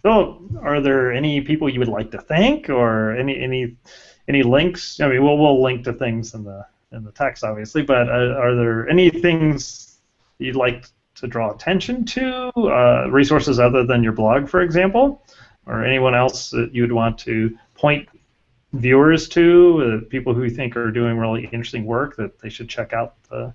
So, are there any people you would like to thank, or any links? I mean, we'll link to things in the text, obviously, but are there any things you'd like to draw attention to? Resources other than your blog, for example, or anyone else that you would want to point viewers to, people who you think are doing really interesting work that they should check out? Yeah,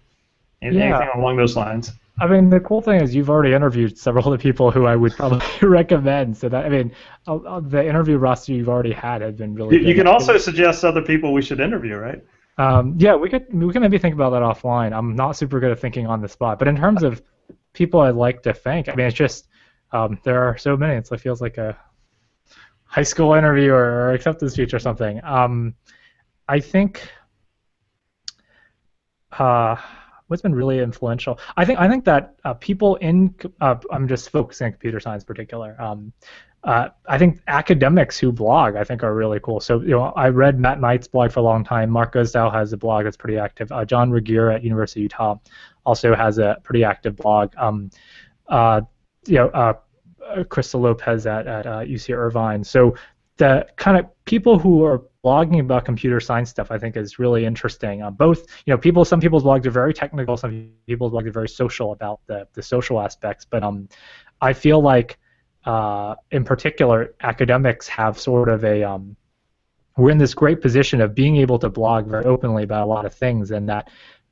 Anything along those lines? I mean, the cool thing is you've already interviewed several of the people who I would probably recommend. So that, I mean, the interview roster you've already had has been really You good. can also suggest other people we should interview, right? Yeah, we can maybe think about that offline. I'm not super good at thinking on the spot, but in terms of people I'd like to thank, I mean, it's just there are so many. It feels like a high school interview or acceptance speech or something. I think uh, what's been really influential. I think that people in I'm just focusing on computer science in particular. I think academics who blog I think are really cool. So I read Matt Knight's blog for a long time. Mark Gosdow has a blog that's pretty active. John Regier at University of Utah also has a pretty active blog. Uh, you know, Crystal Lopez at UC Irvine. So the kind of people who are blogging about computer science stuff, I think, is really interesting. Both, some people's blogs are very technical, some people's blogs are very social about the social aspects. But I feel like, in particular, academics have sort of we're in this great position of being able to blog very openly about a lot of things, and that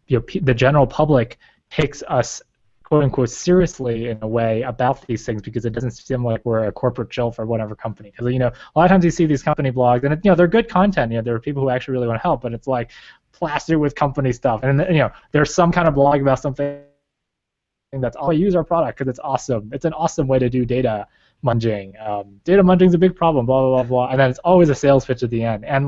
the general public takes us quote unquote seriously in a way about these things because it doesn't seem like we're a corporate shell for whatever company. Because a lot of times you see these company blogs and they're good content. There are people who actually really want to help, but it's like plastered with company stuff. And there's some kind of blog about something that's all use our product because it's awesome. It's an awesome way to do data munging. Data munging is a big problem. Blah blah blah blah. And then it's always a sales pitch at the end. And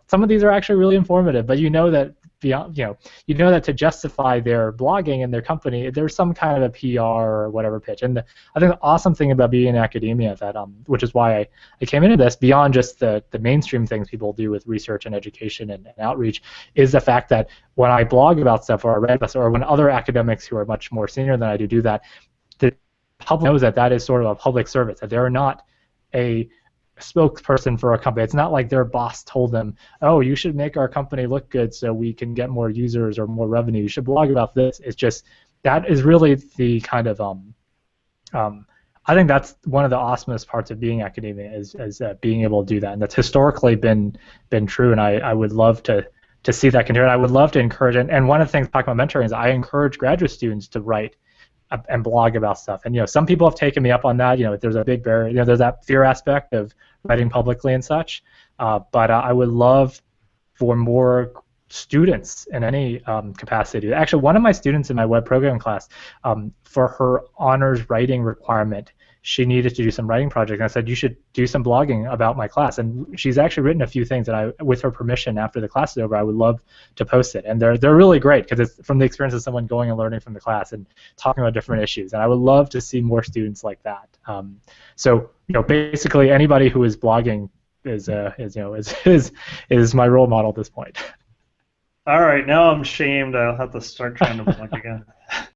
some of these are actually really informative, but that beyond, that to justify their blogging and their company, there's some kind of a PR or whatever pitch. And I think the awesome thing about being in academia that, which is why I came into this, beyond just the mainstream things people do with research and education and outreach, is the fact that when I blog about stuff or I read or when other academics who are much more senior than I do that, the public knows that is sort of a public service, that they're not a spokesperson for a company. It's not like their boss told them, oh, you should make our company look good so we can get more users or more revenue. You should blog about this. It's just that is really the kind of I think that's one of the awesomest parts of being academia is being able to do that, and that's historically been true. And I would love to see that continue. I would love to encourage, and one of the things talking about mentoring is I encourage graduate students to write and blog about stuff. And some people have taken me up on that. There's a big barrier. There's that fear aspect of writing publicly and such. But I would love for more students in any capacity. Actually, one of my students in my web programming class, for her honors writing requirement, she needed to do some writing project. And I said, you should do some blogging about my class. And she's actually written a few things that with her permission, after the class is over, I would love to post it. And they're really great because it's from the experience of someone going and learning from the class and talking about different issues. And I would love to see more students like that. So basically anybody who is blogging is my role model at this point. All right, now I'm shamed. I'll have to start trying to blog again.